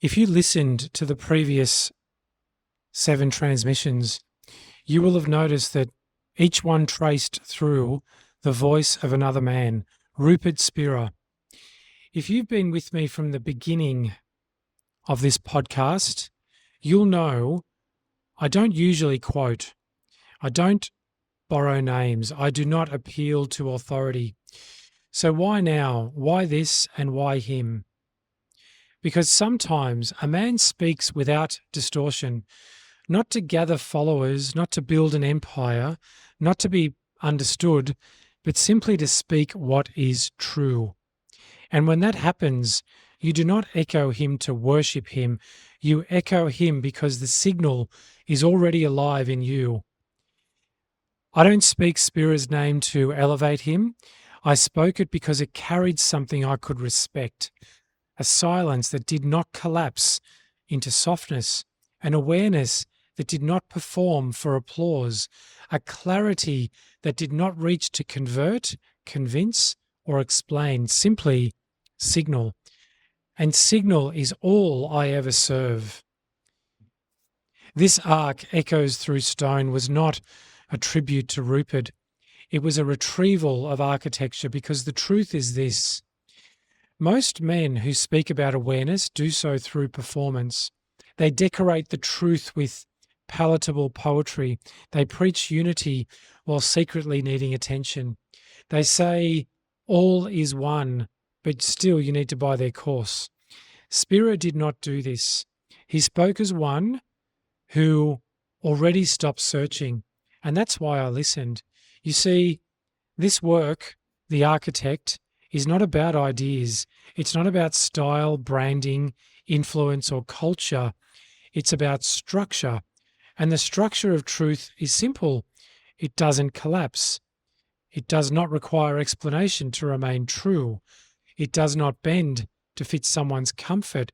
If you listened to the previous 7 transmissions, you will have noticed that each one traced through the voice of another man, Rupert Spira. If you've been with me from the beginning of this podcast, you'll know I don't usually quote. I don't borrow names. I do not appeal to authority. So why now? Why this and why him? Because sometimes a man speaks without distortion, not to gather followers, not to build an empire, not to be understood, but simply to speak what is true. And when that happens, you do not echo him to worship him. You echo him because the signal is already alive in you. I don't speak Spira's name to elevate him. I spoke it because it carried something I could respect. A silence that did not collapse into softness, an awareness that did not perform for applause, a clarity that did not reach to convert, convince, or explain, simply signal. And signal is all I ever serve. This arc echoes through stone was not a tribute to Rupert. It was a retrieval of architecture because the truth is this. Most men who speak about awareness do so through performance. They decorate the truth with palatable poetry. They preach unity while secretly needing attention. They say all is one, but still you need to buy their course. Spira did not do this. He spoke as one who already stopped searching, and that's why I listened. You see, this work, The Architect, is not about ideas. It's not about style, branding, influence, or culture. It's about structure. And the structure of truth is simple. It doesn't collapse. It does not require explanation to remain true. It does not bend to fit someone's comfort.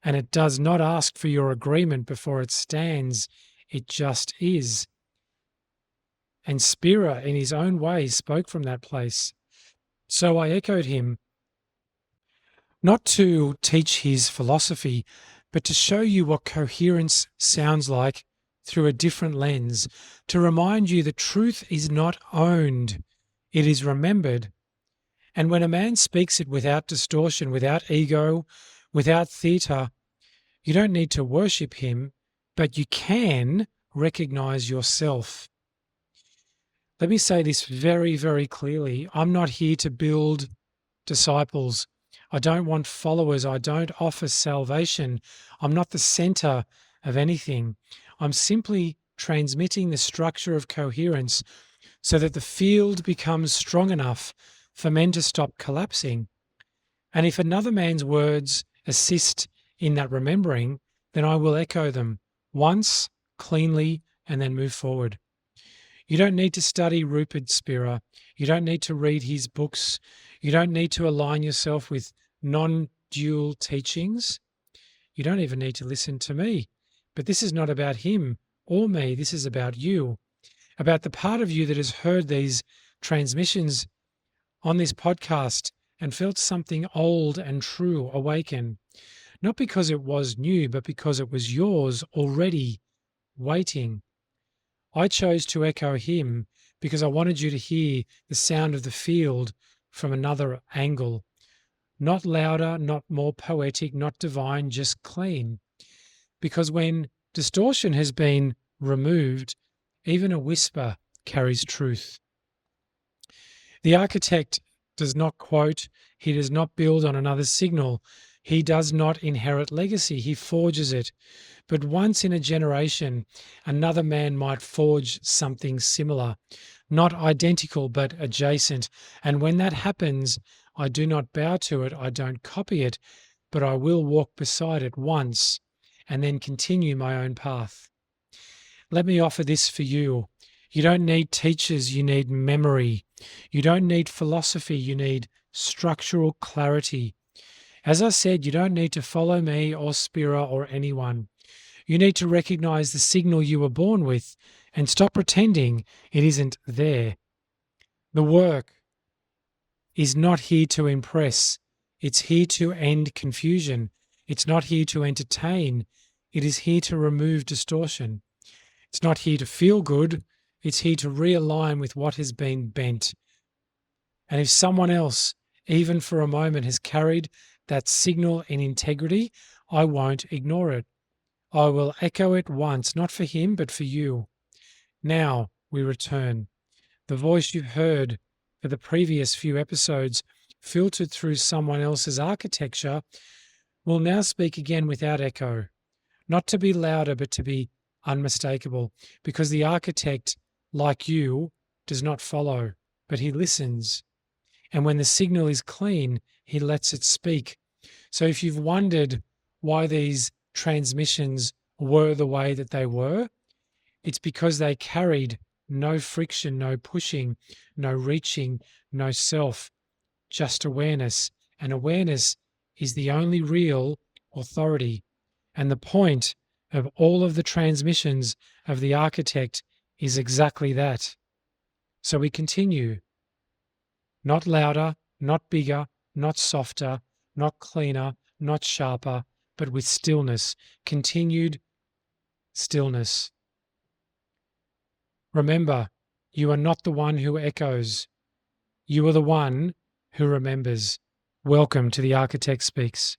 And it does not ask for your agreement before it stands. It just is. And Spira, in his own way, spoke from that place. So I echoed him, not to teach his philosophy, but to show you what coherence sounds like through a different lens, to remind you that truth is not owned, it is remembered. And when a man speaks it without distortion, without ego, without theatre, you don't need to worship him, but you can recognize yourself. Let me say this very, very clearly. I'm not here to build disciples. I don't want followers. I don't offer salvation. I'm not the center of anything. I'm simply transmitting the structure of coherence so that the field becomes strong enough for men to stop collapsing. And if another man's words assist in that remembering, then I will echo them once, cleanly, and then move forward. You don't need to study Rupert Spira. You don't need to read his books. You don't need to align yourself with non-dual teachings. You don't even need to listen to me. But this is not about him or me. This is about you, about the part of you that has heard these transmissions on this podcast and felt something old and true awaken, not because it was new, but because it was yours already waiting. I chose to echo him because I wanted you to hear the sound of the field from another angle. Not louder, not more poetic, not divine, just clean. Because when distortion has been removed, even a whisper carries truth. The architect does not quote, he does not build on another's signal. He does not inherit legacy, he forges it. But once in a generation, another man might forge something similar, not identical, but adjacent. And when that happens, I do not bow to it, I don't copy it, but I will walk beside it once and then continue my own path. Let me offer this for you. You don't need teachers, you need memory. You don't need philosophy, you need structural clarity. As I said, you don't need to follow me or Spira or anyone. You need to recognize the signal you were born with and stop pretending it isn't there. The work is not here to impress. It's here to end confusion. It's not here to entertain. It is here to remove distortion. It's not here to feel good. It's here to realign with what has been bent. And if someone else, even for a moment, has carried that signal in integrity, I won't ignore it. I will echo it once, not for him, but for you. Now we return. The voice you've heard for the previous few episodes, filtered through someone else's architecture, will now speak again without echo. Not to be louder, but to be unmistakable, because the architect, like you, does not follow, but he listens. And when the signal is clean, he lets it speak. So if you've wondered why these transmissions were the way that they were, it's because they carried no friction, no pushing, no reaching, no self, just awareness. And awareness is the only real authority. And the point of all of the transmissions of the architect is exactly that. So we continue. Not louder, not bigger, not softer, not cleaner, not sharper, but with stillness, continued stillness. Remember, you are not the one who echoes. You are the one who remembers. Welcome to The Architect Speaks.